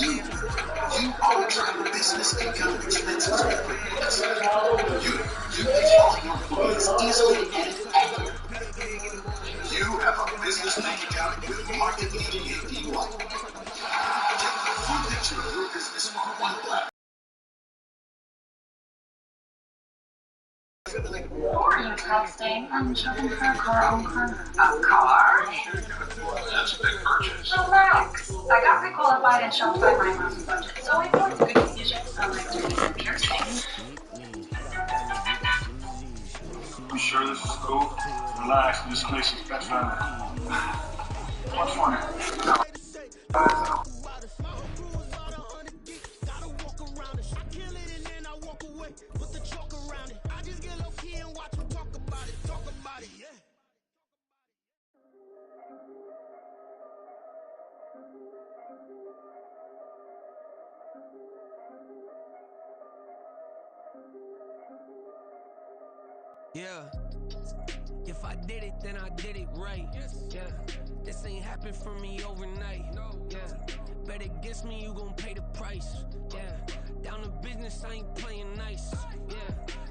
You always have business income expenses. You pay all your employees easily and accurately. You have a business bank account with market-leading APY. Get the full picture of your business on one platform. Who are you texting? I'm shopping for a car on Car. A car? That's a big purchase. Relax. I got pre-qualified and Shopify my month's budget, so I know it's a good decision. I like to be some piercing. You sure this is cool? Relax, this place is pet friendly. What's funny? Yeah, if I did it, then I did it right. Yeah, this ain't happened for me overnight. Yeah, bet against me, you gon' pay the price. Yeah, down to business, I ain't playing nice. Yeah,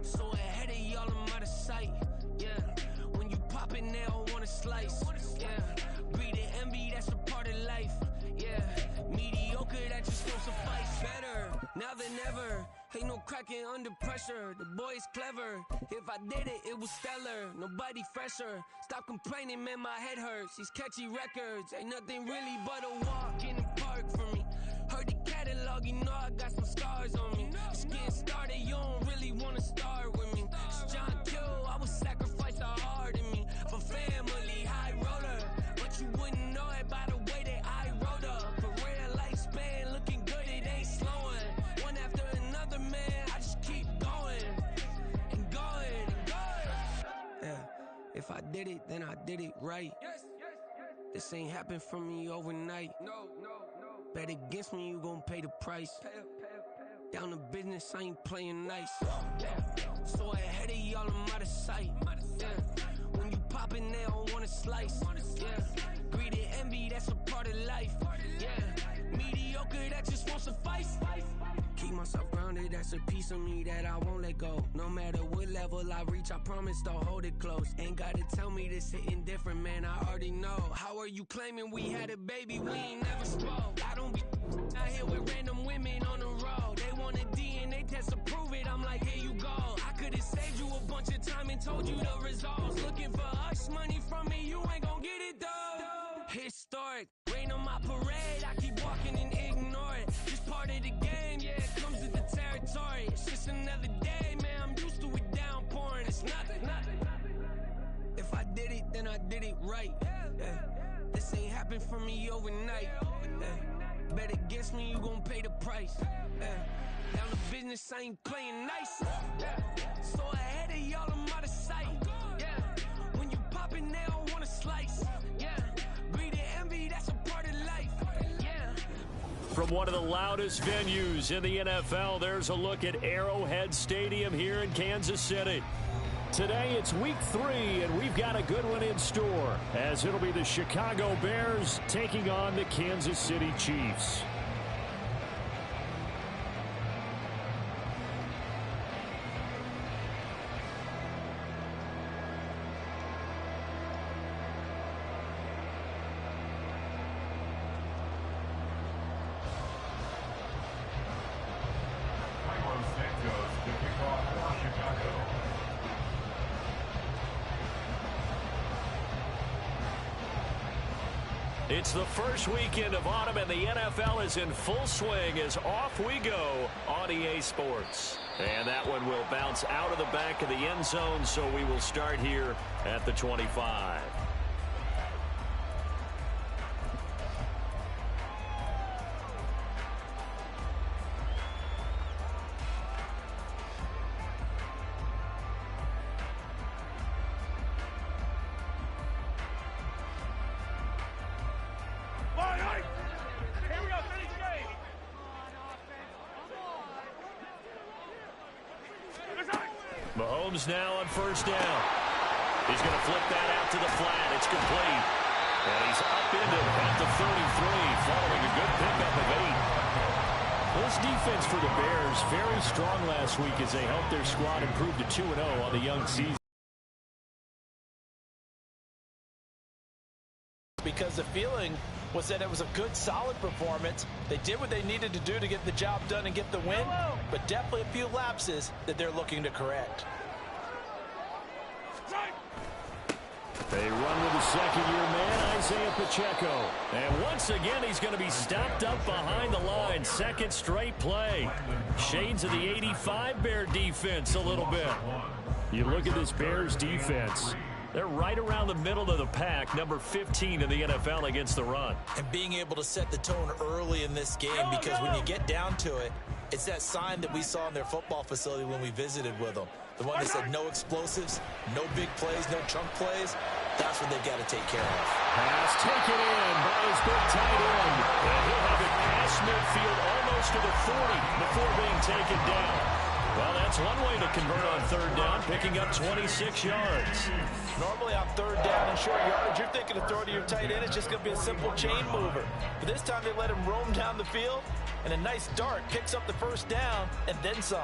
so ahead of y'all, I'm out of sight. Yeah, when you pop it, they don't wanna slice. Yeah, greed and envy, that's a part of life. Yeah, mediocre, that just don't suffice. Better now than ever. Ain't no cracking under pressure, the boy's clever. If I did it, it was stellar, nobody fresher. Stop complaining, man, my head hurts. These catchy records, ain't nothing really but a walk in the park for me. Heard the catalog, you know I got some scars on me. Just getting started, you don't really wanna start with me. It's John Kill, I would sacrifice a heart in me. For family, high roller, but you wouldn't know it by the way that I wrote up. Career lifespan, looking good, it ain't slowing. One after another, man, I just keep going and going and going. Yeah, if I did it, then I did it right. This ain't happened for me overnight. No. Bet against me, you gon' pay the price. Down to business, I ain't playing nice. Yeah, so ahead of y'all, I'm out of sight. Yeah, when you poppin', they don't wanna slice. Yeah, greed and envy, that's a part of life. Yeah, mediocre, that just won't suffice. Keep myself grounded, that's a piece of me that I won't let go. No matter what level I reach, I promise to hold it close. Ain't gotta tell me this hitting different, man, I already know. How are you claiming we had a baby, we ain't never spoke? I don't be out here with random women on the road. They want a DNA test to prove it, I'm like, here you go. I could've saved you a bunch of time and told you the results. Looking for hush money from me, you ain't gon' get it though. Historic, rain on my parade, I keep walking and ignore it. Just part of the game, yeah, it comes with the territory. It's just another day, man, I'm used to it downpouring. It's nothing. If I did it, then I did it right. Yeah. This ain't happened for me overnight. Yeah. Bet against me, you gon' pay the price. Yeah. Down to business, I ain't playing nice. Yeah. So ahead of y'all, I'm out of sight. Yeah. When you poppin', they don't wanna slice. Yeah. Greed and envy, that's a part of life. Yeah. From one of the loudest venues in the NFL, there's a look at Arrowhead Stadium here in Kansas City. Today it's week 3, and we've got a good one in store, as it'll be the Chicago Bears taking on the Kansas City Chiefs. It's the first weekend of autumn, and the NFL is in full swing as off we go on EA Sports. And that one will bounce out of the back of the end zone, so we will start here at the 25. Mahomes now on first down. He's going to flip that out to the flat. It's complete. And he's up into at the 33 following a good pickup of 8. This defense for the Bears, very strong last week as they helped their squad improve to 2-0 on the young season. Because the feeling was that it was a good, solid performance. They did what they needed to do to get the job done and get the win, but definitely a few lapses that they're looking to correct. They run with the second-year man, Isaiah Pacheco. And once again, he's going to be stopped up behind the line. Second straight play. Shades of the 85 Bear defense a little bit. You look at this Bears defense. They're right around the middle of the pack, number 15 in the NFL against the run. And being able to set the tone early in this game, because when you get down to it, it's that sign that we saw in their football facility when we visited with them. The one that said no explosives, no big plays, no chunk plays. That's what they've got to take care of. Pass taken in by his big tight end. And he'll have it past midfield almost to the 40 before being taken down. Well, that's one way to convert on third down, picking up 26 yards. Normally on third down and short yardage, you're thinking of throwing to your tight end. It's just going to be a simple chain mover. But this time they let him roam down the field, and a nice dart picks up the first down and then some.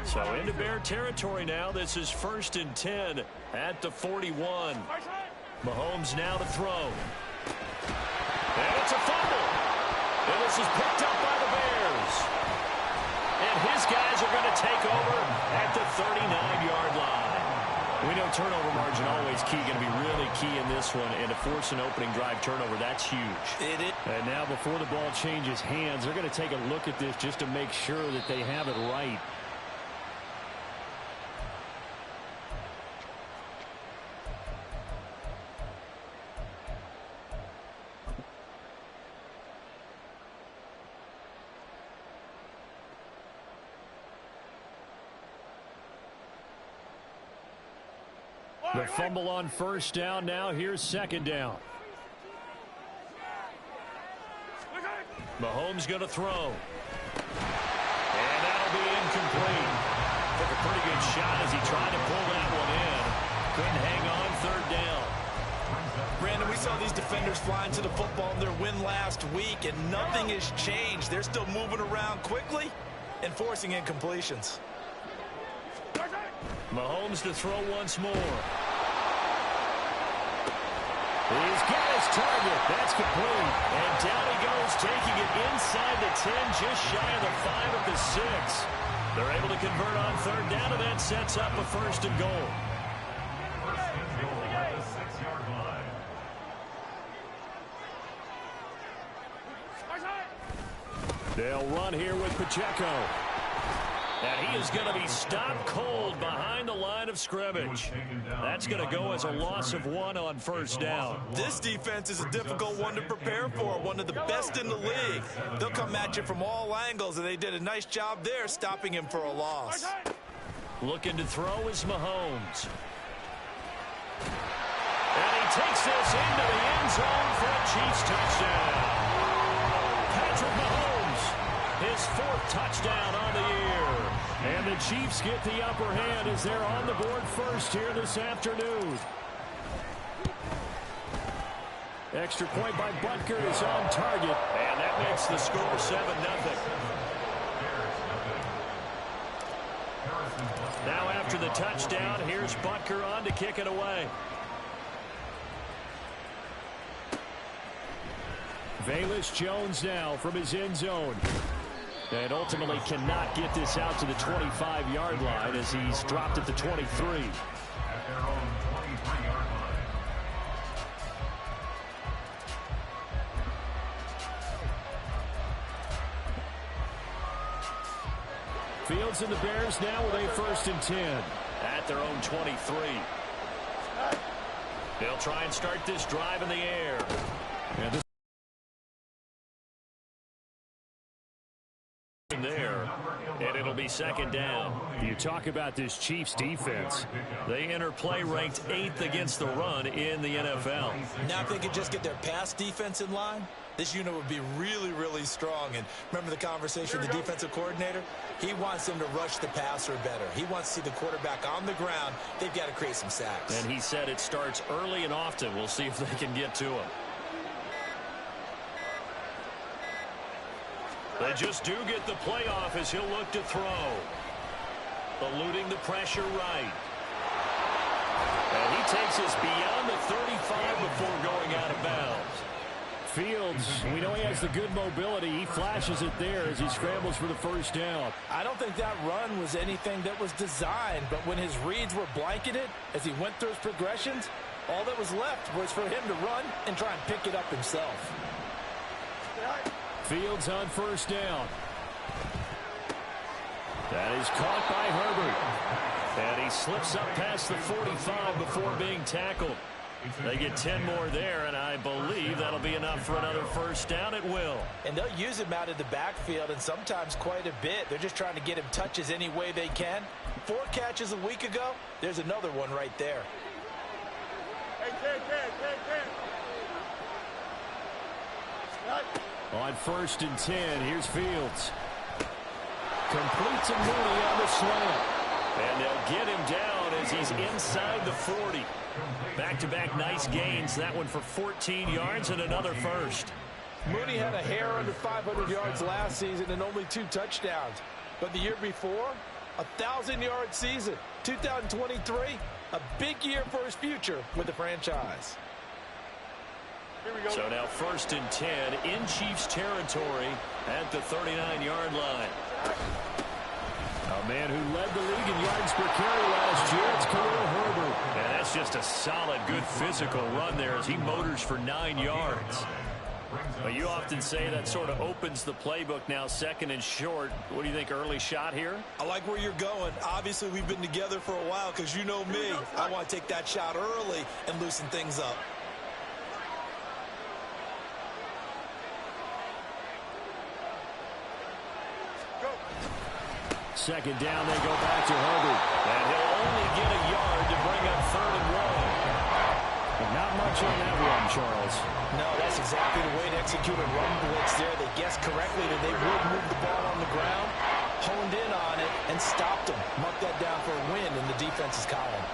So into Bear territory now. This is 1st and 10 at the 41. Mahomes now to throw. And it's a fumble. And this is picked up by the Bears. And his guys are going to take over at the 39-yard line. We know turnover margin always key, going to be really key in this one. And to force an opening drive turnover, that's huge. It is. And now before the ball changes hands, they're going to take a look at this just to make sure that they have it right. The fumble on first down. Now here's second down. Mahomes going to throw. And that'll be incomplete. Took a pretty good shot as he tried to pull that one in. Couldn't hang on third down. Brandon, we saw these defenders flying to the football in their win last week, and nothing has changed. They're still moving around quickly and forcing incompletions. Mahomes to throw once more. He's got his target. That's complete. And down he goes, taking it inside the 10, just shy of the 5 at the 6. They're able to convert on third down, and that sets up a 1st and goal. They'll run here with Pacheco. And he is going to be stopped cold behind the line of scrimmage. That's going to go as a loss of 1 on first down. This defense is a difficult one to prepare for, one of the best in the league. They'll come at you from all angles, and they did a nice job there stopping him for a loss. Looking to throw is Mahomes. And he takes this into the end zone for a Chiefs touchdown. Patrick Mahomes, his 4th touchdown on the year. And the Chiefs get the upper hand as they're on the board first here this afternoon. Extra point by Butker is on target. And that makes the score 7-0. Now after the touchdown, here's Butker on to kick it away. Velus Jones now from his end zone. And ultimately cannot get this out to the 25-yard line as he's dropped at the 23. Fields and the Bears now with a 1st and 10 at their own 23. They'll try and start this drive in the air. And this there, and it'll be 2nd down. You talk about this Chiefs defense. They enter play ranked 8th against the run in the NFL. Now if they could just get their pass defense in line, this unit would be really, really strong. And remember the conversation with the defensive coordinator? He wants them to rush the passer better. He wants to see the quarterback on the ground. They've got to create some sacks. And he said it starts early and often. We'll see if they can get to him. They just do get the playoff as he'll look to throw. Eluding the pressure right. And he takes us beyond the 35 before going out of bounds. Fields, we know he has the good mobility. He flashes it there as he scrambles for the first down. I don't think that run was anything that was designed, but when his reads were blanketed as he went through his progressions, all that was left was for him to run and try and pick it up himself. Fields on first down. That is caught by Herbert. And he slips up past the 45 before being tackled. They get 10 more there, and I believe that'll be enough for another first down. It will. And they'll use him out of the backfield, and sometimes quite a bit. They're just trying to get him touches any way they can. 4 catches a week ago. There's another one right there. On first and 10, here's Fields. Completes a Mooney on the slant. And they'll get him down as he's inside the 40. Back-to-back nice gains. That one for 14 yards and another first. Mooney had a hair under 500 yards last season and only 2 touchdowns. But the year before, 1,000-yard season. 2023, a big year for his future with the franchise. So now first and 10 in Chiefs territory at the 39-yard line. A man who led the league in yards per carry last year, it's Khalil Herbert. And that's just a solid, good physical run there as he motors for 9 yards. But you often say that sort of opens the playbook now, second and short. What do you think, early shot here? I like where you're going. Obviously, we've been together for a while because you know me. I want to take that shot early and loosen things up. Second down, they go back to Herbert. And he'll only get a yard to bring up 3rd and 1. But not much on that run, Charles. No, that's exactly the way to execute a run blitz there. They guessed correctly that they would move the ball on the ground, honed in on it, and stopped them. Mark that down for a win in the defense's column.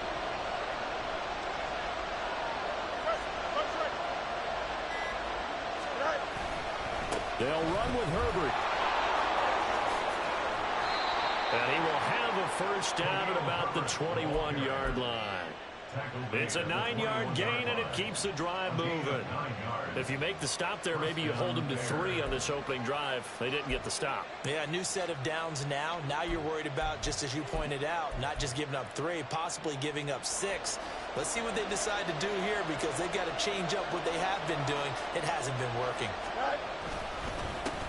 They'll run with Herbert. And he will have a first down at about the 21-yard line. It's a 9-yard gain, and it keeps the drive moving. If you make the stop there, maybe you hold them to 3 on this opening drive. They didn't get the stop. Yeah, new set of downs now. Now you're worried about, just as you pointed out, not just giving up 3, possibly giving up 6. Let's see what they decide to do here because they've got to change up what they have been doing. It hasn't been working.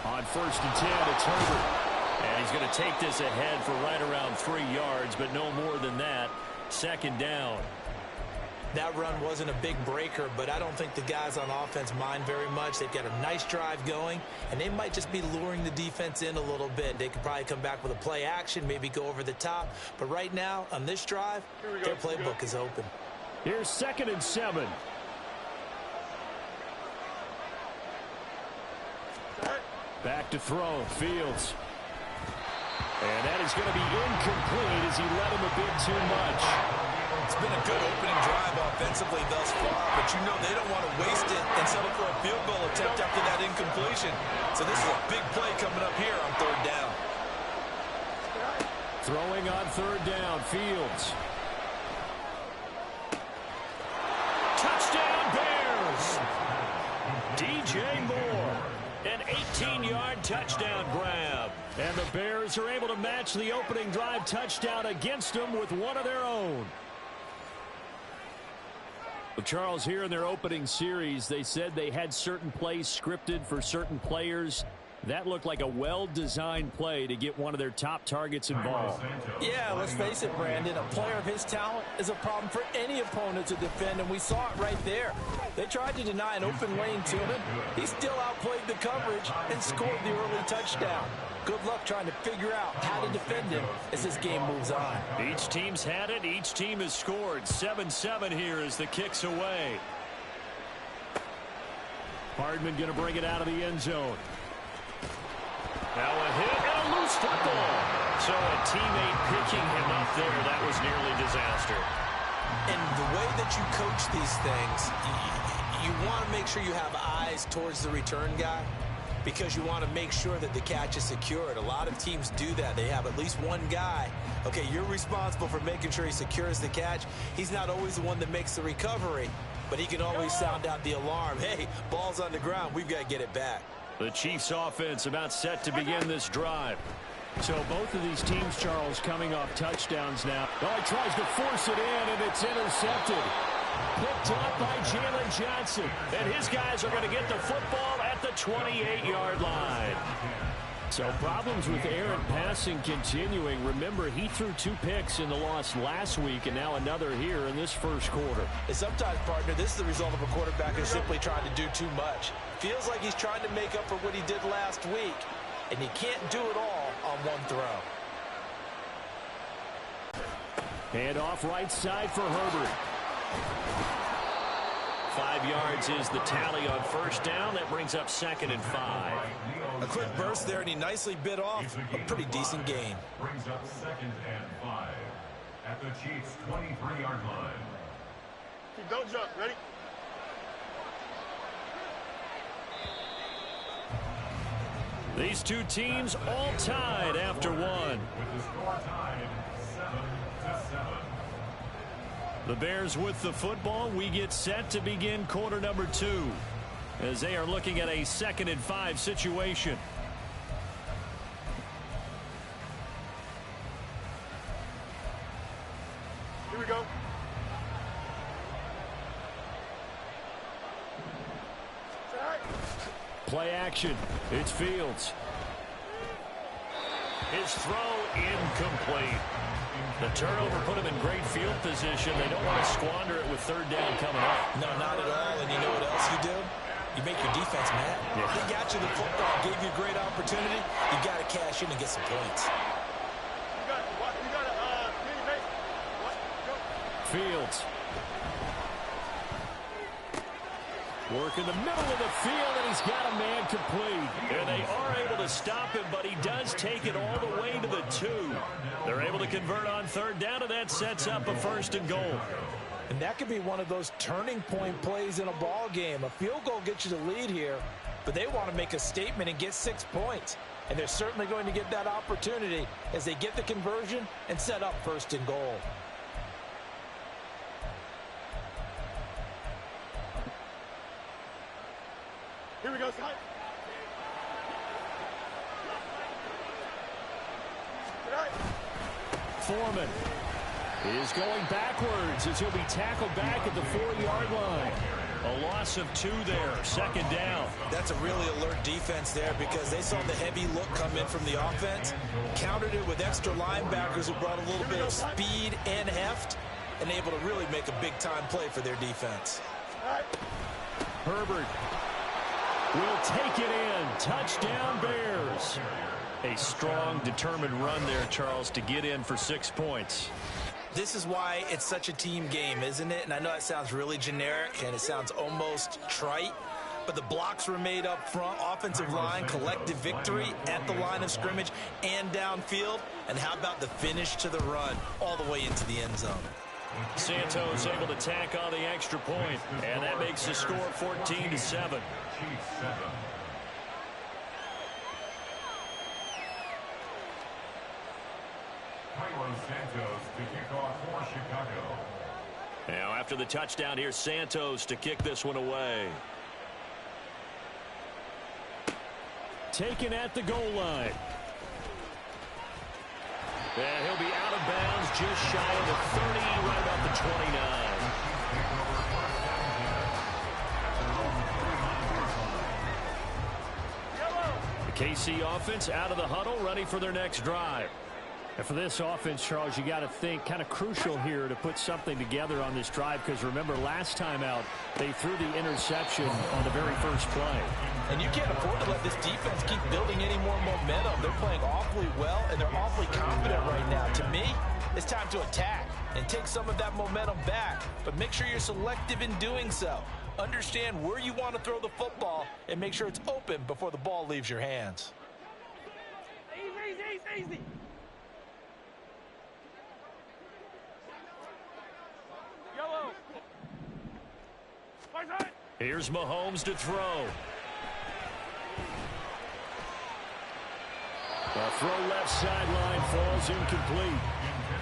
On first and 10, it's Herbert. And he's going to take this ahead for right around 3 yards, but no more than that. Second down. That run wasn't a big breaker, but I don't think the guys on offense mind very much. They've got a nice drive going, and they might just be luring the defense in a little bit. They could probably come back with a play action, maybe go over the top. But right now, on this drive, their playbook is open. Here's 2nd and 7. Back to throw, Fields. And that is going to be incomplete as he led him a bit too much. It's been a good opening drive offensively thus far, but you know they don't want to waste it and settle for a field goal attempt after that incompletion. So this is a big play coming up here on 3rd down. Throwing on 3rd down, Fields. Touchdown, Bears! DJ Moore. An 18-yard touchdown grab. And the Bears are able to match the opening drive touchdown against them with one of their own. Well, Charles, here in their opening series, they said they had certain plays scripted for certain players. That looked like a well-designed play to get one of their top targets involved. Yeah, let's face it, Brandon. A player of his talent is a problem for any opponent to defend, and we saw it right there. They tried to deny an open lane to him. He still outplayed the coverage and scored the early touchdown. Good luck trying to figure out how to defend him as this game moves on. Each team's had it. Each team has scored. 7-7 here as the kick's away. Hardman going to bring it out of the end zone. Now a hit and a loose football. So a teammate picking him up there. That was nearly disaster. And the way that you coach these things, you want to make sure you have eyes towards the return guy. because you want to make sure that the catch is secured. A lot of teams do that. They have at least one guy. Okay, you're responsible for making sure he secures the catch. He's not always the one that makes the recovery, but he can always sound out the alarm. Hey, ball's on the ground. We've got to get it back. The Chiefs offense about set to begin this drive. So both of these teams, Charles, coming off touchdowns now. Oh, he tries to force it in, and it's intercepted. Picked up by Jalen Johnson. And his guys are going to get the football at the 28-yard line. So problems with Aaron passing continuing. Remember, he threw 2 picks in the loss last week, and now another here in this first quarter. And sometimes, partner, this is the result of a quarterback who's simply trying to do too much. Feels like he's trying to make up for what he did last week, and he can't do it all on one throw. Hand off right side for Herbert. 5 yards is the tally on first down. That brings up 2nd and 5. A quick burst there, and he nicely bit off a pretty decent gain. Brings up 2nd and 5 at the Chiefs' 23-yard line. Don't jump. Ready? These two teams all tied after one. With the score tied 7-7. The Bears with the football. We get set to begin quarter number 2 as they are looking at a 2nd and 5 situation. Here we go. Play action. It's Fields. His throw incomplete. The turnover put him in great field position. They don't want to squander it with 3rd down coming up. No, not at all. And you know what else you do? You make your defense mad. Yeah. They got you the football, gave you a great opportunity. You got to cash in and get some points. Fields. Work in the middle of the field, and he's got a man complete. And they are able to stop him, but he does take it all the way to the 2. They're able to convert on 3rd down, and that sets up a 1st and goal. And that could be one of those turning point plays in a ball game. A field goal gets you the lead here, but they want to make a statement and get 6 points. And they're certainly going to get that opportunity as they get the conversion and set up 1st and goal. Here we go, Scott. Foreman is going backwards as he'll be tackled back at the 4-yard line. A loss of 2 there, 2nd down. That's a really alert defense there because they saw the heavy look come in from the offense, countered it with extra linebackers who brought a little bit of speed and heft, and able to really make a big-time play for their defense. Herbert will take it in. Touchdown, Bears. A strong, determined run there, Charles, to get in for 6 points. This is why it's such a team game, isn't it? And I know it sounds really generic and it sounds almost trite, but the blocks were made up front, offensive line, collective victory at the line of scrimmage and downfield. And how about the finish to the run all the way into the end zone? Santos able to tack on the extra point, and that makes the score 14-7. Chiefs 7. Carlos Santos to kick off for Chicago. Now after the touchdown, here's Santos to kick this one away. Taken at the goal line. And he'll be out of bounds just shy of the 30, right about the 29. The KC offense out of the huddle, ready for their next drive. And for this offense, Charles, you got to think kind of crucial here to put something together on this drive, because remember last time out they threw the interception on the very first play. And you can't afford to let this defense keep building any more momentum. They're playing awfully well, and they're awfully confident right now. To me, it's time to attack and take some of that momentum back, but make sure you're selective in doing so. Understand where you want to throw the football and make sure it's open before the ball leaves your hands. Easy. Yellow. Here's Mahomes to throw. A throw left sideline falls incomplete.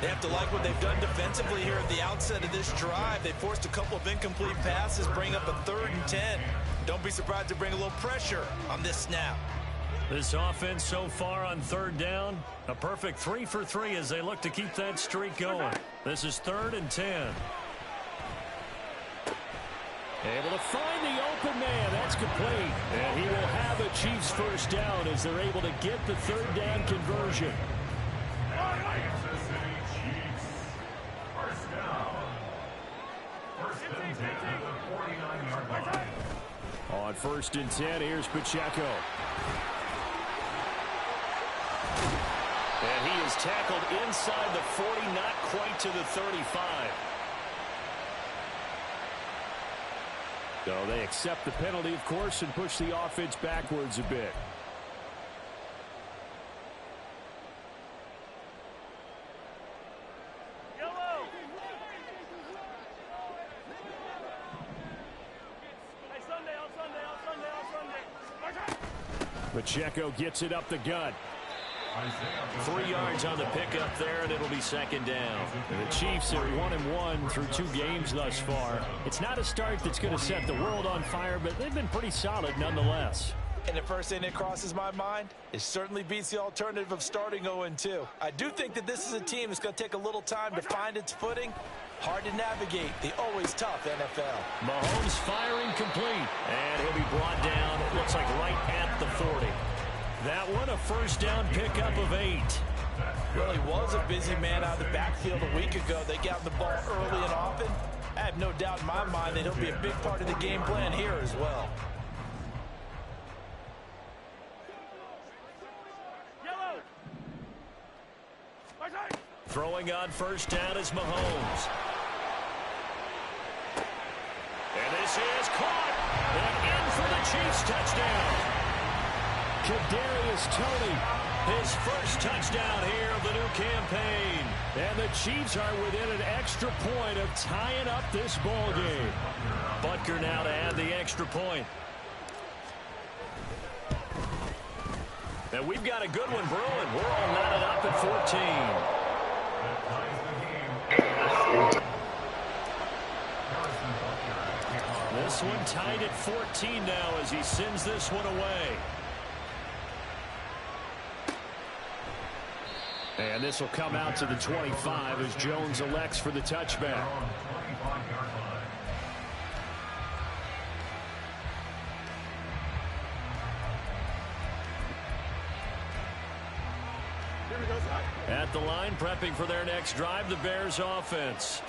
They have to like what they've done defensively here at the outset of this drive. They forced a couple of incomplete passes, bring up a 3rd and 10. Don't be surprised to bring a little pressure on this snap. This offense so far on 3rd down, a perfect 3 for 3 as they look to keep that streak going. This is 3rd and 10. Able to find the open man. That's complete. And he will have a Chiefs first down as they're able to get the 3rd down conversion. Kansas City Chiefs. First down. First and 10 at the 49-yard line. On 1st and 10, here's Pacheco. And he is tackled inside the 40, not quite to the 35. So they accept the penalty, of course, and push the offense backwards a bit. Pacheco gets it up the gut. 3 yards on the pickup there, and it'll be 2nd down. The Chiefs are 1-1 through 2 games thus far. It's not a start that's going to set the world on fire, but they've been pretty solid nonetheless. And the first thing that crosses my mind, it certainly beats the alternative of starting 0-2. I do think that this is a team that's going to take a little time to find its footing. Hard to navigate the always tough NFL. Mahomes firing complete, and he'll be brought down, it looks like right at the 40. That one, a first down pickup of 8. Well, he was a busy man out of the backfield a week ago. They got the ball early and often. I have no doubt in my mind that he'll be a big part of the game plan here as well. Throwing on first down is Mahomes. And this is caught. And in for the Chiefs touchdown. Kadarius Toney, his first touchdown here of the new campaign. And the Chiefs are within an extra point of tying up this ball game. Butker now to add the extra point. And we've got a good one brewing. We're all knotted up at 14. This one tied at 14 now as he sends this one away. And this will come out to the 25 as Jones elects for the touchback. At the line, prepping for their next drive, the Bears offense.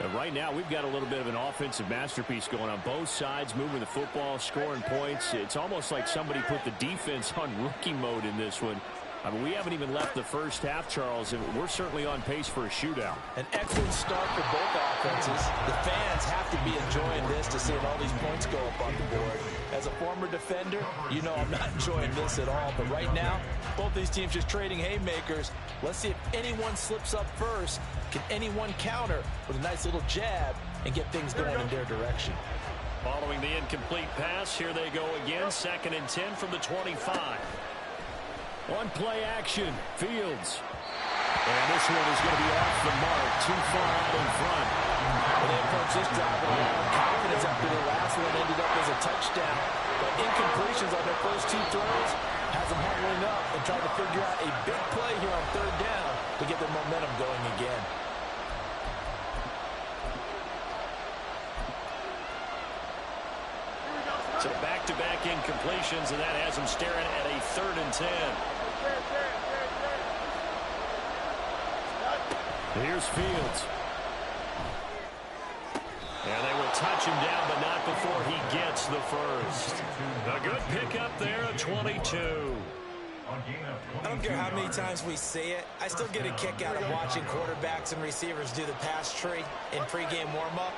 And right now, we've got a little bit of an offensive masterpiece going on both sides, moving the football, scoring points. It's almost like somebody put the defense on rookie mode in this one. I mean, we haven't even left the first half, Charles, and we're certainly on pace for a shootout. An excellent start for both offenses. The fans have to be enjoying this to see all these points go up on the board. As a former defender, you know I'm not enjoying this at all. But right now, both these teams just trading haymakers. Let's see if anyone slips up first. Can anyone counter with a nice little jab and get things going in their direction? Following the incomplete pass, here they go again. 2nd and 10 from the 25. On play action, Fields. And this one is going to be off the mark, too far out in front. Well, they approach this drive with a lot of confidence after the last one ended up as a touchdown. But incompletions on their first 2 throws has them huddling up and trying to figure out a big play here on 3rd down to get their momentum going again. So back-to-back incompletions, and that has them staring at a 3rd and 10. Here's Fields. And they will touch him down, but not before he gets the first. A good pickup there, a 22. I don't care how many times we see it. I still get a kick out of watching quarterbacks and receivers do the pass tree in pregame warm-up.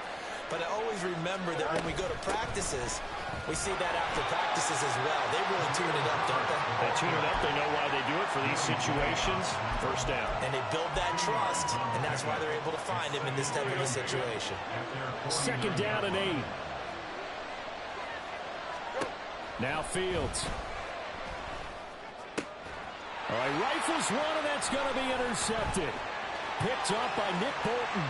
But I always remember that when we go to practices, we see that after practices as well. They really tune it up, don't they? They tune it up. They know why they do it for these situations. First down. And they build that trust, and that's why they're able to find him in this type of a situation. 2nd down and 8. Now Fields. All right, rifles one, and that's going to be intercepted. Picked up by Nick Bolton.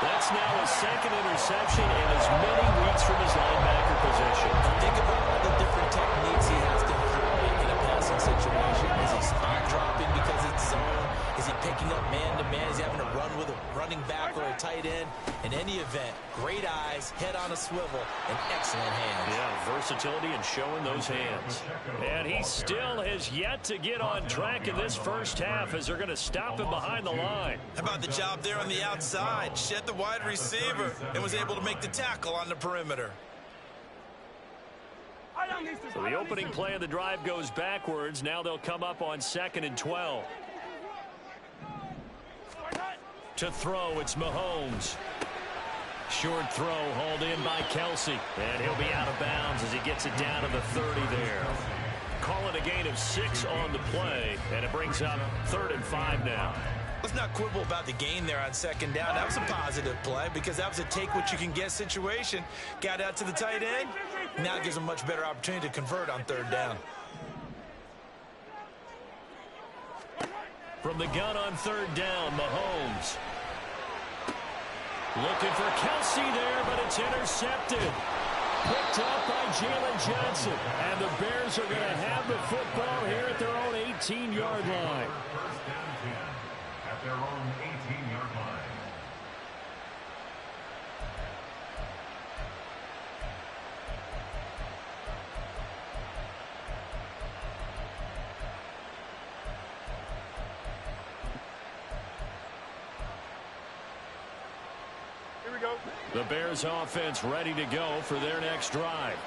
That's now his second interception in as many weeks from his linebacker position. Think about all the different techniques he has to employ in a passing situation. Is he spot dropping because it's zone? Is he picking up man-to-man? Is he having to run with a running back or a tight end? In any event, great eyes, head on a swivel, and excellent hands. Yeah, versatility and showing those hands. And he still has yet to get on track in this first half as they're going to stop him behind the line. How about the job there on the outside? Shed the wide receiver and was able to make the tackle on the perimeter. So the opening play of the drive goes backwards. Now they'll come up on 2nd and 12. To throw, it's Mahomes. Short throw hauled in by Kelsey. And he'll be out of bounds as he gets it down to the 30 there. Call it a gain of 6 on the play. And it brings up 3rd and 5 now. Let's not quibble about the gain there on 2nd down. That was a positive play because that was a take-what-you-can-get situation. Got out to the tight end. Now it gives him much better opportunity to convert on 3rd down. From the gun on 3rd down, Mahomes. Looking for Kelsey there, but it's intercepted. Picked up by Jalen Johnson. And the Bears are going to have the football here at their own 18-yard line. First down 10 at their own 18-yard line. The Bears offense ready to go for their next drive.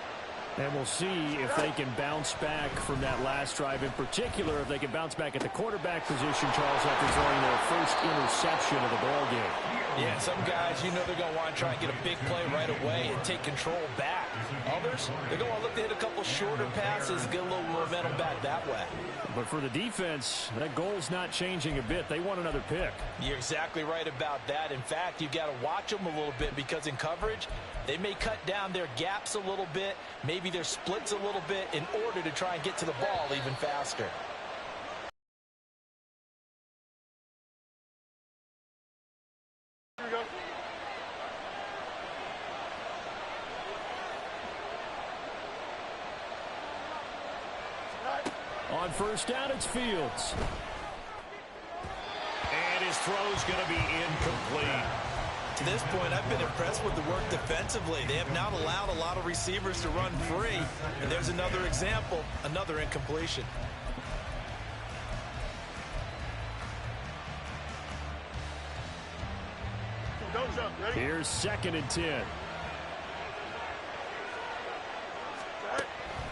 And we'll see if they can bounce back from that last drive. In particular, if they can bounce back at the quarterback position, Charles, after throwing their first interception of the ballgame. Yeah, some guys, you know they're going to want to try and get a big play right away and take control back. Others, they're going to look to hit a couple shorter passes, get a little momentum back that way. But for the defense, that goal's not changing a bit. They want another pick. You're exactly right about that. In fact, you've got to watch them a little bit because in coverage, they may cut down their gaps a little bit, maybe their splits a little bit in order to try and get to the ball even faster. On 1st down, it's Fields. And his throw's going to be incomplete. To this point, I've been impressed with the work defensively. They have not allowed a lot of receivers to run free. And there's another example, another incompletion. Here's 2nd and 10.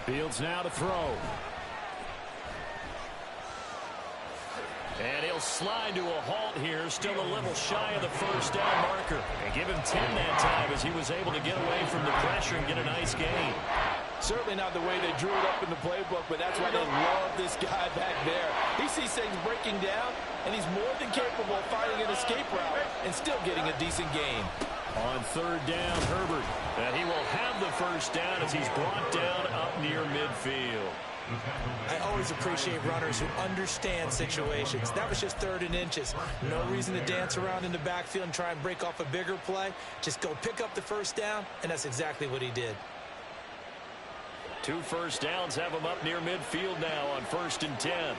Fields now to throw. And he'll slide to a halt here, still a little shy of the 1st down marker. And give him 10 that time as he was able to get away from the pressure and get a nice gain. Certainly not the way they drew it up in the playbook, but that's why they love this guy back there. He sees things breaking down, and he's more than capable of finding an escape route and still getting a decent gain. On 3rd down, Herbert. And he will have the 1st down as he's brought down up near midfield. I always appreciate runners who understand situations. That was just 3rd and inches. No reason to dance around in the backfield and try and break off a bigger play. Just go pick up the 1st down, and that's exactly what he did. 2 1st downs have him up near midfield now on 1st and 10.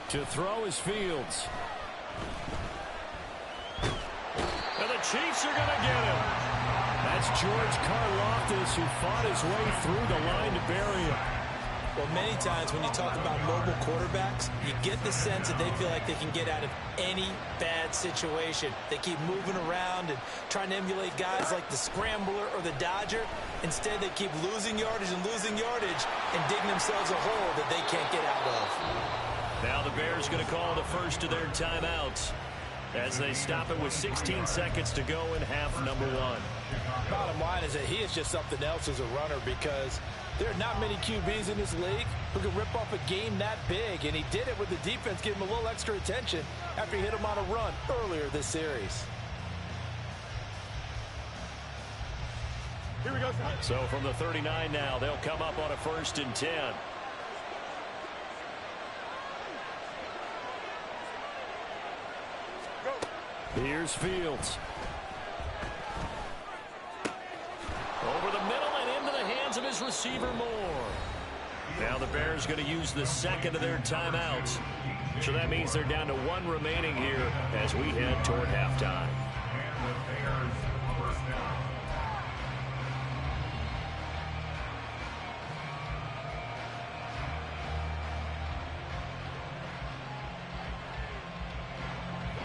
To throw is Fields. And the Chiefs are going to get him. That's George Karlaftis, who fought his way through the line to bury him. Well, many times when you talk about mobile quarterbacks, you get the sense that they feel like they can get out of any bad situation. They keep moving around and trying to emulate guys like the Scrambler or the Dodger. Instead, they keep losing yardage and digging themselves a hole that they can't get out of. Now the Bears going to call the first of their timeouts as they stop it with 16 seconds to go in half number 1. Bottom line is that he is just something else as a runner because there are not many QBs in this league who can rip off a game that big, and he did it with the defense giving him a little extra attention after he hit him on a run earlier this series. So from the 39 now, they'll come up on a 1st and 10. Here's Fields. Over the middle and into the hands of his receiver Moore. Now the Bears going to use the second of their timeouts. So that means they're down to 1 remaining here as we head toward halftime. And the Bears first down.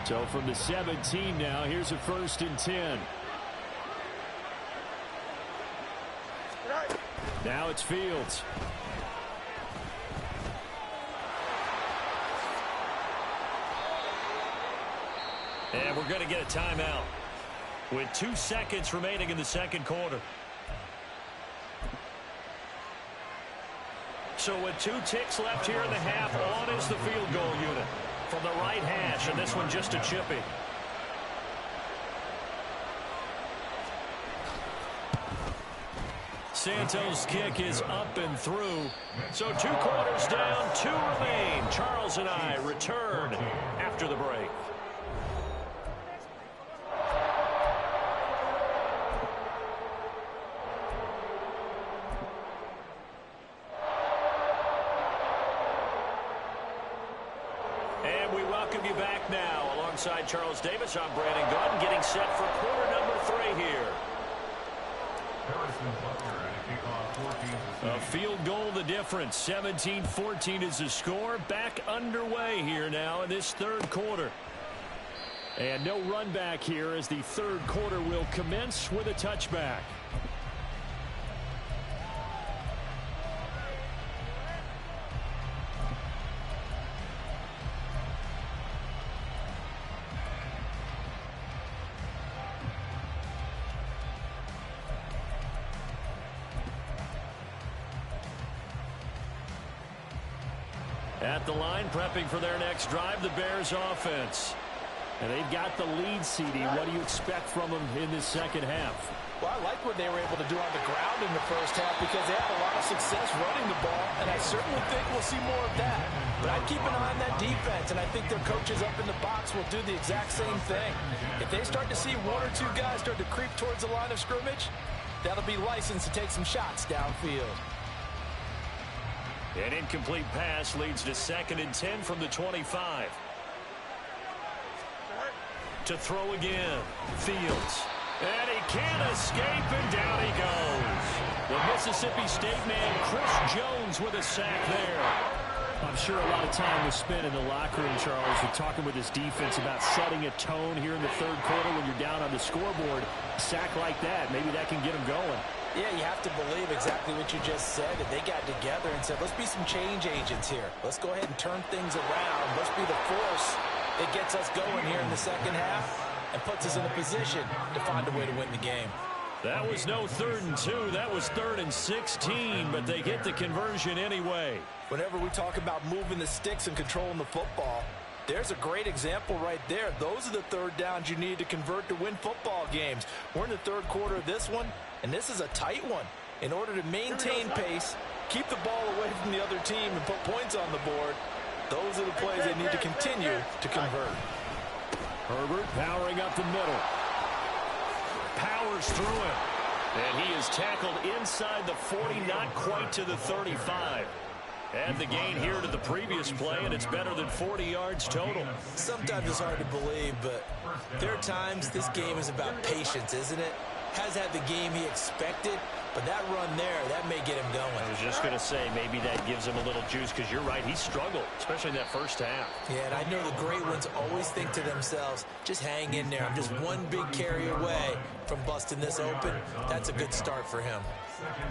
So from the 17 now, here's a 1st and 10. Now it's Fields. And we're going to get a timeout with 2 seconds remaining in the second quarter. So with 2 ticks left here in the half, on is the field goal unit from the right hash, and this one just a chippy. Santos' kick is up and through. So 2 quarters down, 2 remain. Charles and I return after the break. And we welcome you back now. Alongside Charles Davis, I'm Brandon Gaudin, getting set for quarter number 3 here. A field goal the difference. 17-14 is the score. Back underway here now in this 3rd quarter. And no run back here as the 3rd quarter will commence with a touchback. At the line, prepping for their next drive, the Bears offense. And they've got the lead, CD. What do you expect from them in this second half? Well, I like what they were able to do on the ground in the first half because they had a lot of success running the ball, and I certainly think we'll see more of that. But I'd keep an eye on that defense, and I think their coaches up in the box will do the exact same thing. If they start to see 1 or 2 guys start to creep towards the line of scrimmage, that'll be licensed to take some shots downfield. An incomplete pass leads to 2nd and 10 from the 25. To throw again, Fields. And he can't escape, and down he goes. The Mississippi State man, Chris Jones, with a sack there. I'm sure a lot of time was spent in the locker room, Charles, with talking with his defense about setting a tone here in the 3rd quarter when you're down on the scoreboard. A sack like that, maybe that can get him going. Yeah, you have to believe exactly what you just said. That they got together and said, let's be some change agents here. Let's go ahead and turn things around. Let's be the force that gets us going here in the second half and puts us in a position to find a way to win the game. That was no 3rd and 2. That was 3rd and 16, but they get the conversion anyway. Whenever we talk about moving the sticks and controlling the football, there's a great example right there. Those are the 3rd downs you need to convert to win football games. We're in the 3rd quarter of this one, and this is a tight one. In order to maintain pace, keep the ball away from the other team, and put points on the board, those are the plays they need to continue to convert. Herbert powering up the middle. Powers through him. And he is tackled inside the 40, not quite to the 35. And the gain here to the previous play, and it's better than 40 yards total. Sometimes it's hard to believe, but there are times this game is about patience, isn't it? Has had the game he expected, but that run there, that may get him going. I was just going to say, maybe that gives him a little juice, because you're right, he struggled, especially in that first half. Yeah, and I know the great ones always think to themselves, just hang in there. I'm just one big carry away from busting this open. That's a good start for him.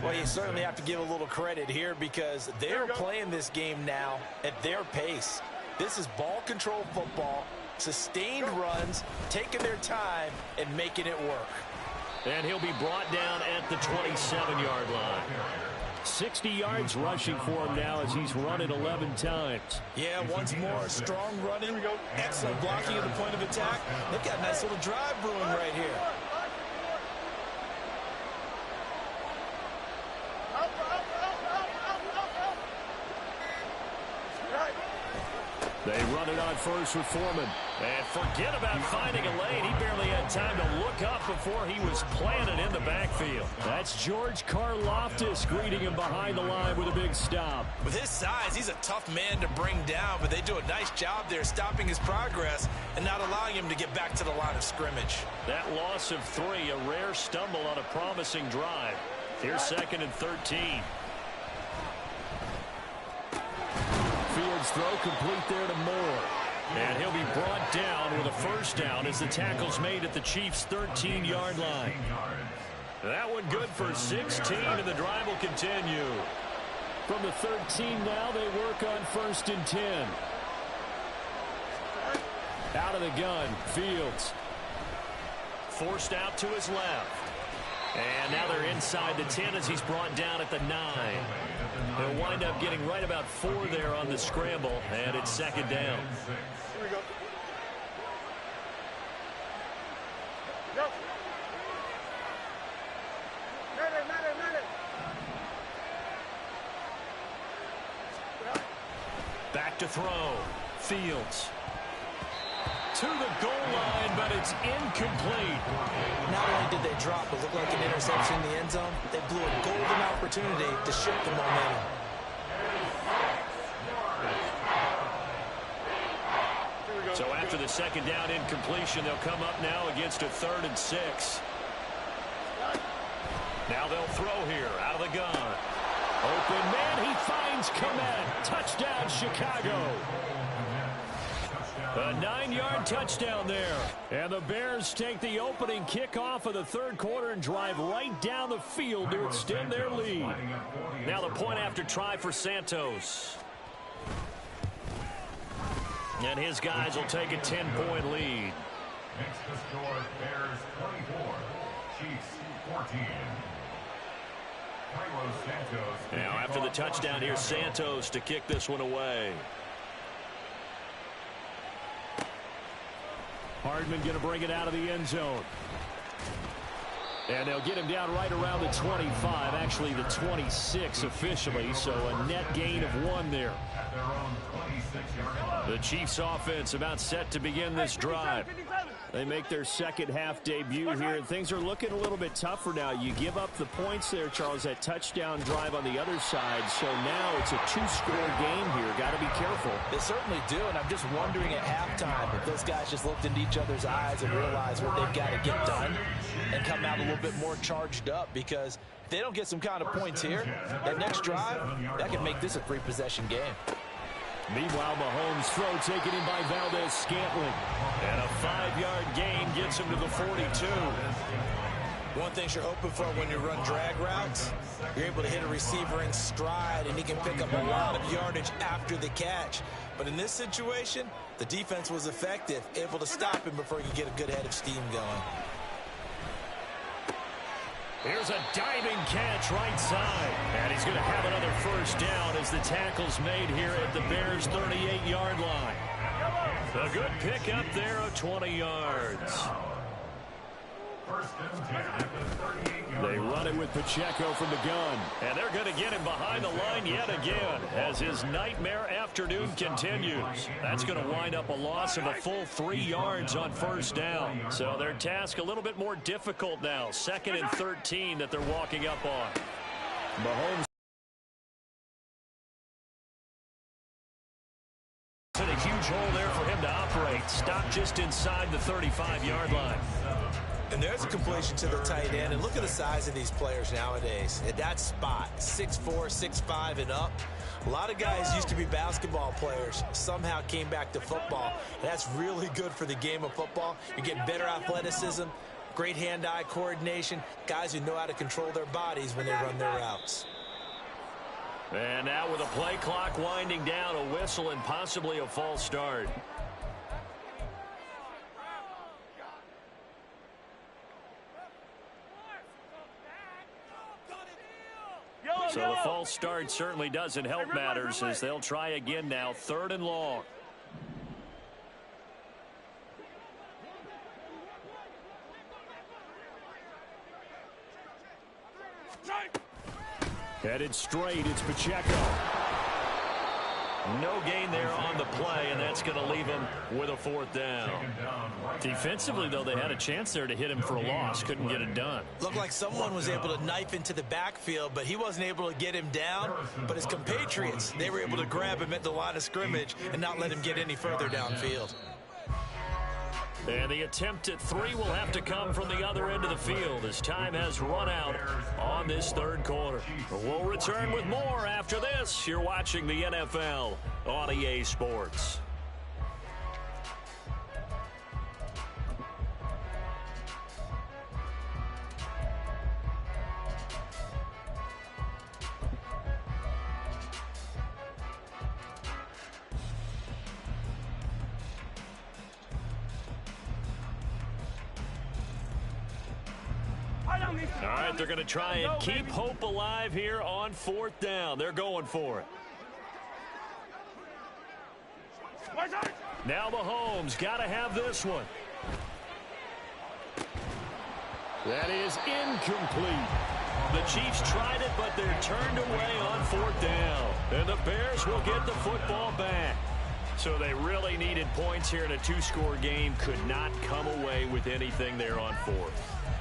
Well, you certainly have to give a little credit here because they're playing this game now at their pace. This is ball control football, sustained runs, taking their time, and making it work. And he'll be brought down at the 27-yard line. 60 yards rushing for him now as he's run it 11 times. Yeah, once more, strong running. Excellent blocking at the point of attack. They've got a nice little drive brewing right here. They run it on first with Foreman. And forget about finding a lane. He barely had time to look up before he was planted in the backfield. That's George Karlaftis greeting him behind the line with a big stop. With his size, he's a tough man to bring down, but they do a nice job there stopping his progress and not allowing him to get back to the line of scrimmage. That loss of 3, a rare stumble on a promising drive. Here's 2nd and 13. Fields throw complete there to Moore. And he'll be brought down with a first down as the tackle's made at the Chiefs' 13-yard line. That one good for 16, and the drive will continue. From the 13 now, they work on 1st and 10. Out of the gun, Fields. Forced out to his left. And now they're inside the 10 as he's brought down at the 9. They'll wind up getting right about 4 there on the scramble, and it's 2nd down. Here we go. Back to throw. Fields. To the goal line, but it's incomplete. Not only did they drop what looked like an interception in the end zone, they blew a golden opportunity to shift the momentum. So after the 2nd down incompletion, they'll come up now against a 3rd and 6. Now they'll throw here out of the gun. Open man, he finds Kmet. Touchdown, Chicago. A 9-yard touchdown there. And the Bears take the opening kickoff of the 3rd quarter and drive right down the field to extend their lead. Now the point after try for Santos. And his guys will take a 10-point lead. Makes the score Bears 24, Chiefs 14. Carlos Santos. Now after the touchdown, here's Santos to kick this one away. Hardman going to bring it out of the end zone. And they'll get him down right around the 25, actually the 26 officially, so a net gain of 1 there. The Chiefs offense about set to begin this drive. They make their 2nd half debut here, and things are looking a little bit tougher now. You give up the points there, Charles, that touchdown drive on the other side, so now it's a 2-score game here. Got to be careful. They certainly do, and I'm just wondering at halftime if those guys just looked into each other's eyes and realized what they've got to get done and come out a little bit more charged up, because if they don't get some kind of points here, that next drive, that could make this a 3-possession game. Meanwhile, Mahomes' throw taken in by Valdez-Scantling. And a 5-yard gain gets him to the 42. One thing you're hoping for when you run drag routes, you're able to hit a receiver in stride, and he can pick up a lot of yardage after the catch. But in this situation, the defense was effective, able to stop him before he could get a good head of steam going. Here's a diving catch right side. And he's going to have another first down as the tackle's made here at the Bears' 38-yard line. A good pickup there of 20 yards. They run it with Pacheco from the gun. And they're going to get him behind the line yet again as his nightmare afternoon continues. That's going to wind up a loss of a full 3 yards on first down. So their task a little bit more difficult now. 2nd and 13 that they're walking up on. Mahomes hit a huge hole there for him to operate. Stop just inside the 35-yard line. And there's a completion to the tight end. And look at the size of these players nowadays. At that spot, 6'4", 6'5", and up. A lot of guys used to be basketball players, somehow came back to football. And that's really good for the game of football. You get better athleticism, great hand-eye coordination, guys who know how to control their bodies when they run their routes. And now with a play clock winding down, a whistle and possibly a false start. So the false start certainly doesn't help matters as they'll try again now, 3rd and long. Headed straight, it's Pacheco. No gain there on the play, and that's going to leave him with a 4th down. Defensively, though, they had a chance there to hit him for a loss. Couldn't get it done. Looked like someone was able to knife into the backfield, but he wasn't able to get him down. But his compatriots, they were able to grab him at the line of scrimmage and not let him get any further downfield. And the attempt at 3 will have to come from the other end of the field as time has run out on this 3rd quarter. We'll return with more after this. You're watching the NFL on EA Sports. All right, they're going to try and keep hope alive here on 4th down. They're going for it. Now Mahomes got to have this one. That is incomplete. The Chiefs tried it, but they're turned away on 4th down. And the Bears will get the football back. So they really needed points here in a 2-score game. Could not come away with anything there on 4th.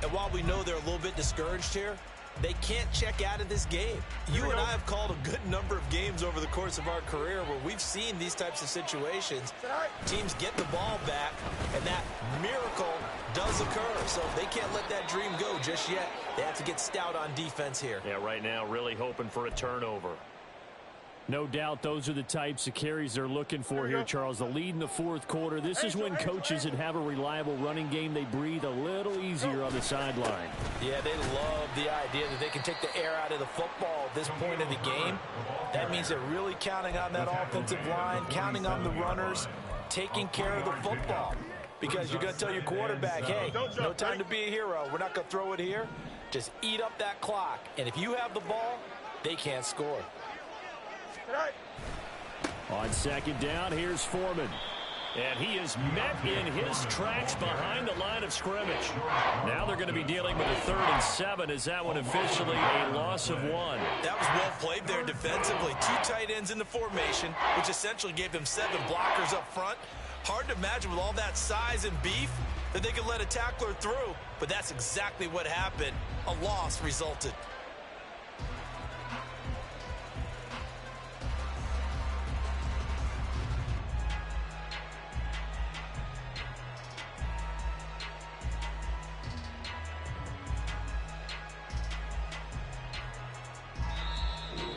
And while we know they're a little bit discouraged here, they can't check out of this game. You and I have called a good number of games over the course of our career where we've seen these types of situations. Teams get the ball back, and that miracle does occur. So they can't let that dream go just yet. They have to get stout on defense here. Yeah, right now really hoping for a turnover. No doubt those are the types of carries they're looking for here, Charles. The lead in the 4th quarter. This is when coaches that have a reliable running game, they breathe a little easier on the sideline. Yeah, they love the idea that they can take the air out of the football at this point in the game. That means they're really counting on that offensive line, counting on the runners, taking care of the football. Because you're going to tell your quarterback, hey, no time to be a hero. We're not going to throw it here. Just eat up that clock. And if you have the ball, they can't score. On 2nd down, here's Foreman. And he is met in his tracks behind the line of scrimmage. Now they're going to be dealing with a 3rd and 7. Is that one officially a loss of 1? That was well played there defensively. 2 tight ends in the formation, which essentially gave them 7 blockers up front. Hard to imagine with all that size and beef that they could let a tackler through. But that's exactly what happened. A loss resulted.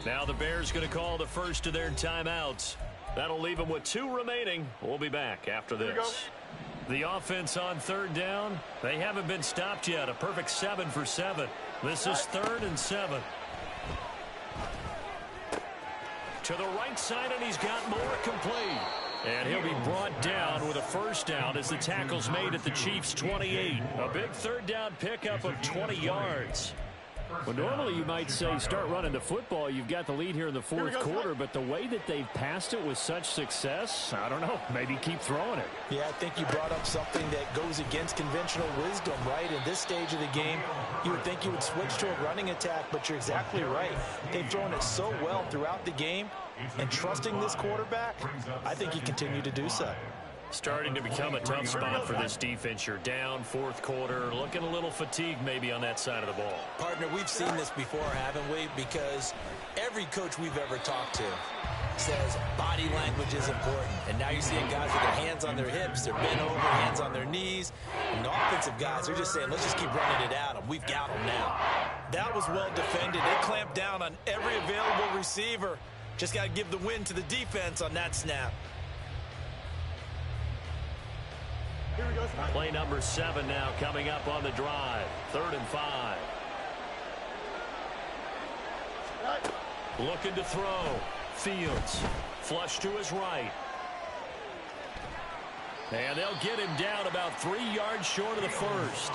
Now the Bears going to call the first of their timeouts. That'll leave them with 2 remaining. We'll be back after this. The offense on 3rd down, they haven't been stopped yet. A perfect 7 for 7. This is 3rd and 7. To the right side, and he's got more complete. And he'll be brought down with a 1st down as the tackle's made at the Chiefs' 28. A big 3rd down pickup of 20 yards. Well, normally you might say start running the football. You've got the lead here in the 4th quarter, but the way that they've passed it with such success, I don't know, maybe keep throwing it. Yeah, I think you brought up something that goes against conventional wisdom, right? In this stage of the game, you would think you would switch to a running attack, but you're exactly right. They've thrown it so well throughout the game, and trusting this quarterback, I think you continue to do so. Starting to become a tough spot for this defense. You're down 4th quarter, looking a little fatigued maybe on that side of the ball. Partner, we've seen this before, haven't we? Because every coach we've ever talked to says body language is important. And now you're seeing guys with their hands on their hips, they're bent over, hands on their knees. And the offensive guys are just saying, let's just keep running it at them. We've got them now. That was well defended. They clamped down on every available receiver. Just got to give the win to the defense on that snap. Play number 7 now coming up on the drive. 3rd and 5. Looking to throw. Fields. Flush to his right. And they'll get him down about 3 yards short of the 1st.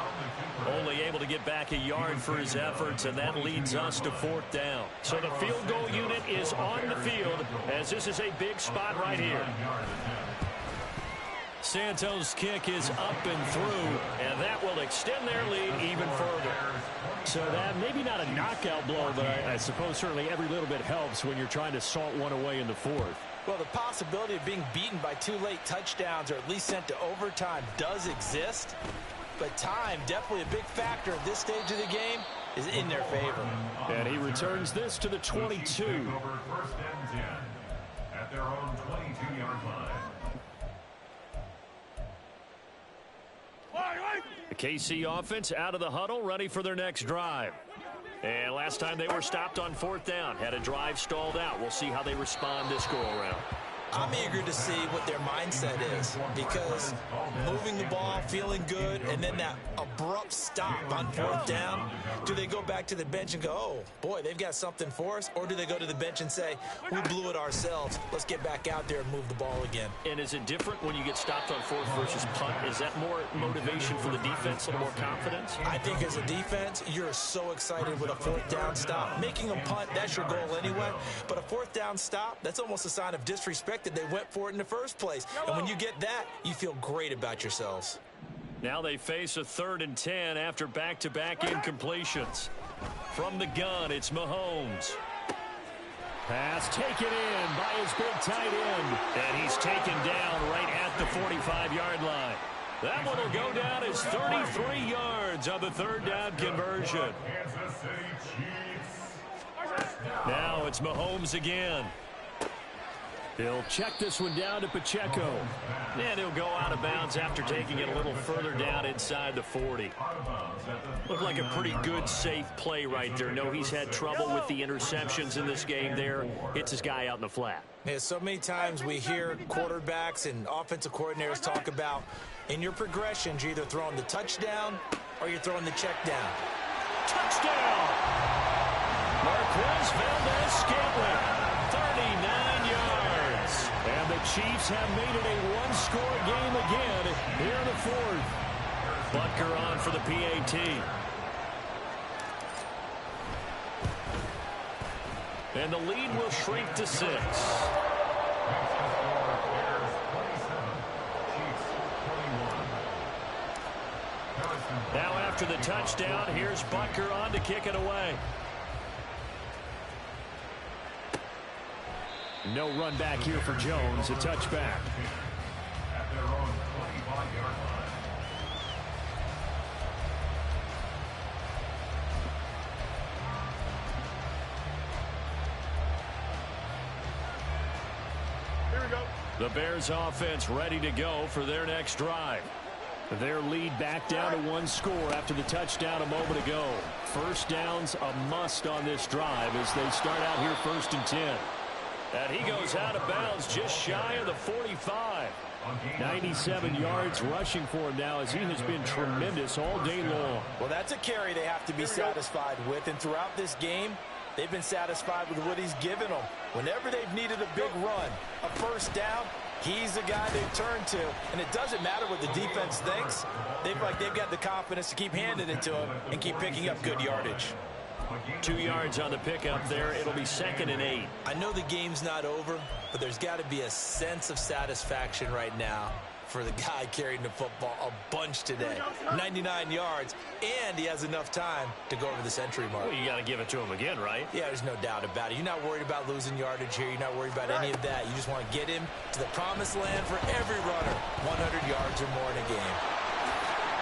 Only able to get back a yard for his efforts, and that leads us to 4th down. So the field goal unit is on the field as this is a big spot right here. Santos' kick is up and through, and that will extend their lead even further. So that maybe not a knockout blow, but I suppose certainly every little bit helps when you're trying to salt one away in the 4th. Well, the possibility of being beaten by 2 late touchdowns or at least sent to overtime does exist. But time, definitely a big factor at this stage of the game, is in their favor. And he returns this to the 22. First and 10 at their own 22-yard line. The KC offense out of the huddle, ready for their next drive. And last time they were stopped on 4th down, had a drive stalled out. We'll see how they respond this go-around. I'm eager to see what their mindset is, because moving the ball, feeling good, and then that abrupt stop on 4th down, do they go back to the bench and go, oh, boy, they've got something for us? Or do they go to the bench and say, we blew it ourselves, let's get back out there and move the ball again? And is it different when you get stopped on 4th versus punt? Is that more motivation for the defense, a little more confidence? I think as a defense, you're so excited with a 4th down stop. Making a punt, that's your goal anyway. But a 4th down stop, that's almost a sign of disrespect that they went for it in the first place. And when you get that, you feel great about yourselves. Now they face a 3rd and 10 after back-to-back incompletions. From the gun, it's Mahomes. Pass taken in by his big tight end. And he's taken down right at the 45-yard line. That one will go down as 33 yards on the 3rd down conversion. Now it's Mahomes again. He'll check this one down to Pacheco. And he'll go out of bounds after taking it a little further down inside the 40. Looked like a pretty good, safe play right there. No, he's had trouble with the interceptions in this game there. Hits his guy out in the flat. Yeah, so many times we hear quarterbacks and offensive coordinators talk about in your progressions, you're either throwing the touchdown or you're throwing the check down. Touchdown! Marquez Valdes-Scantling, 39 yards. And the Chiefs have made it a one-score game again here in the 4th. Butker on for the PAT. And the lead will shrink to 6. Now after the touchdown, here's Butker on to kick it away. No run back here for Jones, a touchback. At their own 25-yard line. Here we go. The Bears offense ready to go for their next drive. Their lead back down to 1 score after the touchdown a moment ago. First down's a must on this drive as they start out here 1st and 10. And he goes out of bounds just shy of the 45. 97 yards rushing for him now as he has been tremendous all day long. Well, that's a carry they have to be satisfied with. And throughout this game, they've been satisfied with what he's given them. Whenever they've needed a big run, a first down, he's the guy they've turned to. And it doesn't matter what the defense thinks. They've got the confidence to keep handing it to him and keep picking up good yardage. 2 yards on the pickup there. It'll be 2nd and 8. I know the game's not over, but there's got to be a sense of satisfaction right now for the guy carrying the football a bunch today. 99 yards, and he has enough time to go over the century mark. Well, you got to give it to him again, right? Yeah, there's no doubt about it. You're not worried about losing yardage here. You're not worried about any of that. You just want to get him to the promised land for every runner. 100 yards or more in a game.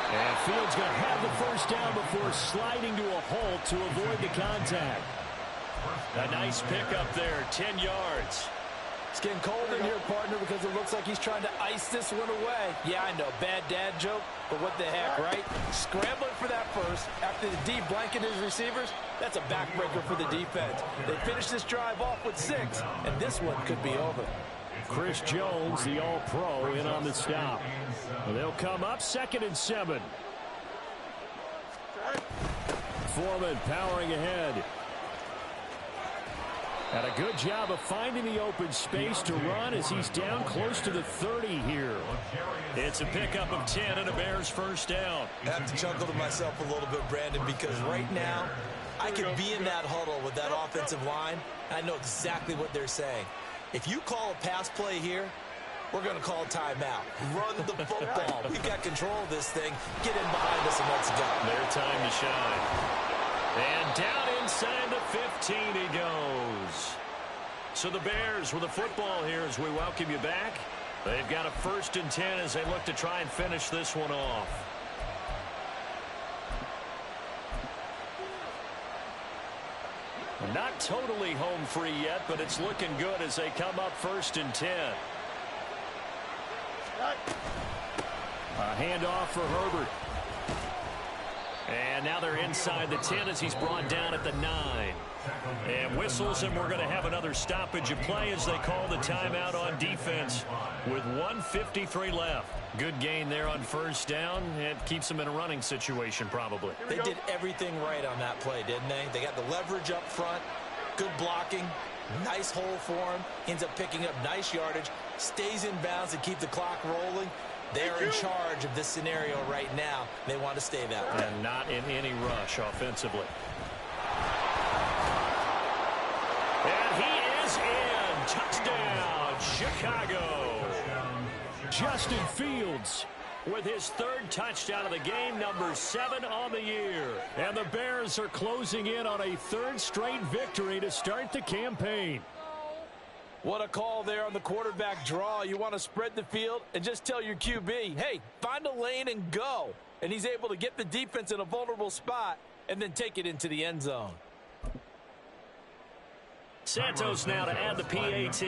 And Fields going to have the first down before sliding to a halt to avoid the contact. A nice pickup there, 10 yards. It's getting cold in here, partner, because it looks like he's trying to ice this one away. Yeah, I know, bad dad joke, but what the heck, right? Scrambling for that first after the D blanketed his receivers, that's a backbreaker for the defense. They finished this drive off with 6, and this one could be over. Chris Jones, the All-Pro, in on the stop. They'll come up 2nd and 7. Foreman powering ahead. And a good job of finding the open space to run as he's down close to the 30 here. It's a pickup of 10 and a Bears first down. I have to chuckle to myself a little bit, Brandon, because right now I could be in that huddle with that offensive line. I know exactly what they're saying. If you call a pass play here, we're going to call a timeout. Run the football. We've got control of this thing. Get in behind us and let's go. Their time to shine. And down inside the 15 he goes. So the Bears with the football here as we welcome you back. They've got a 1st and 10 as they look to try and finish this one off. Not totally home free yet, but it's looking good as they come up 1st and 10. A handoff for Herbert. And now they're inside the 10 as he's brought down at the 9. And whistles, and we're going to have another stoppage of play as they call the timeout on defense with 1:53 left. Good gain there on 1st down. It keeps them in a running situation probably. They did everything right on that play, didn't they? They got the leverage up front, good blocking, nice hole for him, ends up picking up nice yardage, stays in bounds to keep the clock rolling. They're in charge of this scenario right now. They want to stay that way. And not in any rush offensively. And he is in. Touchdown, Chicago. Justin Fields with his 3rd touchdown of the game, number 7 on the year. And the Bears are closing in on a 3rd straight victory to start the campaign. What a call there on the quarterback draw. You want to spread the field and just tell your QB, hey, find a lane and go. And he's able to get the defense in a vulnerable spot and then take it into the end zone. Santos now to add the PAT.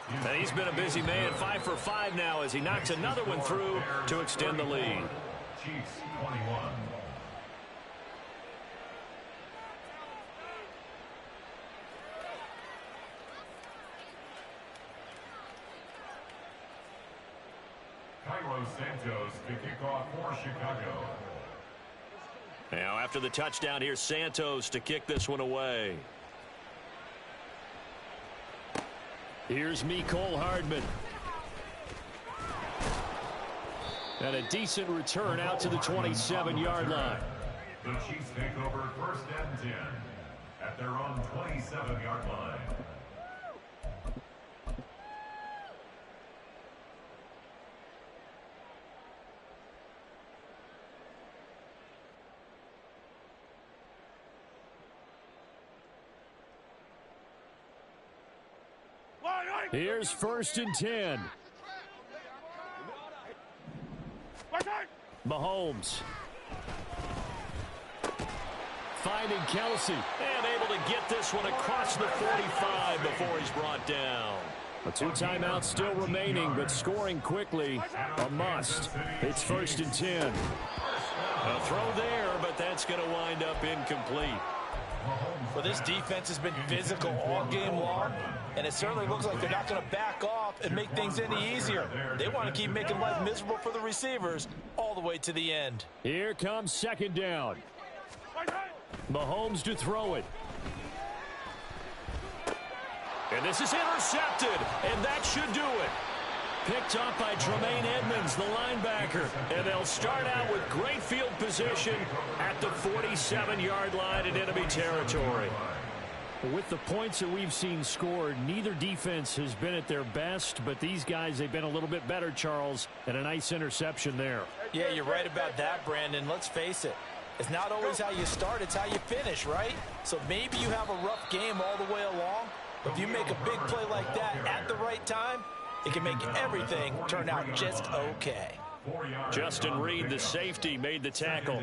And he's been a busy man, 5 for 5 now as he knocks another one through to extend the lead. Chiefs 21. Cairo Santos to kick off for Chicago. Now after the touchdown, here's Santos to kick this one away. Here's Mecole Hardman. And a decent return out to the 27-yard line. The Chiefs take over 1st and 10 at their own 27-yard line. Here's 1st and 10. Mahomes. Finding Kelsey. And able to get this one across the 45 before he's brought down. A 2 timeouts still remaining, but scoring quickly, a must. It's 1st and 10. A throw there, but that's going to wind up incomplete. Well, this defense has been physical all game long, and it certainly looks like they're not going to back off and make things any easier. They want to keep making life miserable for the receivers all the way to the end. Here comes 2nd down. Mahomes to throw it. And this is intercepted, and that should do it. Picked up by Tremaine Edmonds, the linebacker. And they'll start out with great field position at the 47-yard line in enemy territory. With the points that we've seen scored, neither defense has been at their best, but these guys, they've been a little bit better, Charles, and a nice interception there. Yeah, you're right about that, Brandon. Let's face it. It's not always how you start, it's how you finish, right? So maybe you have a rough game all the way along, but if you make a big play like that at the right time, it can make everything turn out just okay. Justin Reed, the safety, made the tackle.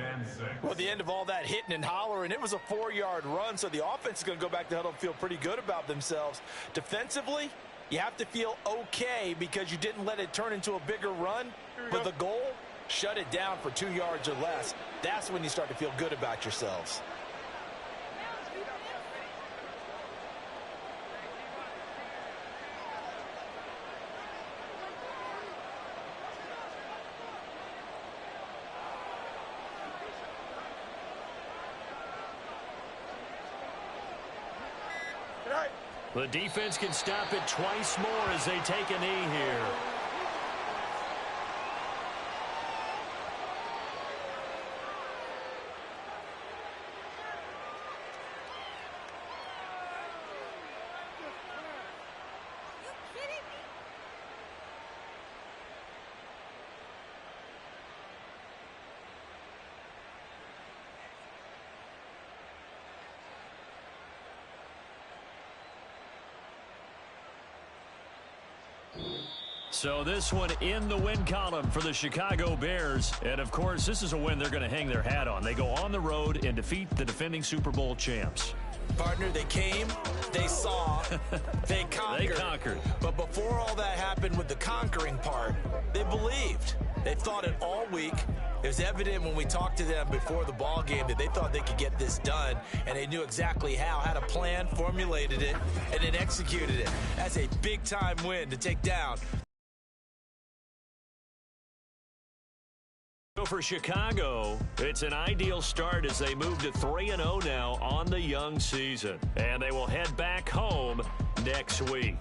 Well, at the end of all that hitting and hollering, it was a 4-yard run, so the offense is going to go back to huddle and feel pretty good about themselves. Defensively, you have to feel okay because you didn't let it turn into a bigger run, but the goal, shut it down for 2 yards or less. That's when you start to feel good about yourselves. The defense can stop it twice more as they take a knee here. So this one in the win column for the Chicago Bears. And, of course, this is a win they're going to hang their hat on. They go on the road and defeat the defending Super Bowl champs. Partner, they came, they saw, they conquered. They conquered. But before all that happened with the conquering part, they believed. They thought it all week. It was evident when we talked to them before the ball game that they thought they could get this done, and they knew exactly how, had a plan, formulated it, and then executed it. That's a big-time win to take down. So for Chicago, it's an ideal start as they move to 3-0 now on the young season. And they will head back home next week.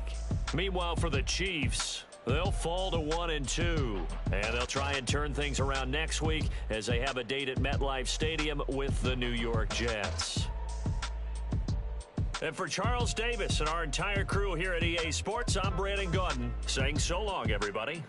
Meanwhile, for the Chiefs, they'll fall to 1-2. And they'll try and turn things around next week as they have a date at MetLife Stadium with the New York Jets. And for Charles Davis and our entire crew here at EA Sports, I'm Brandon Gaudin saying so long, everybody.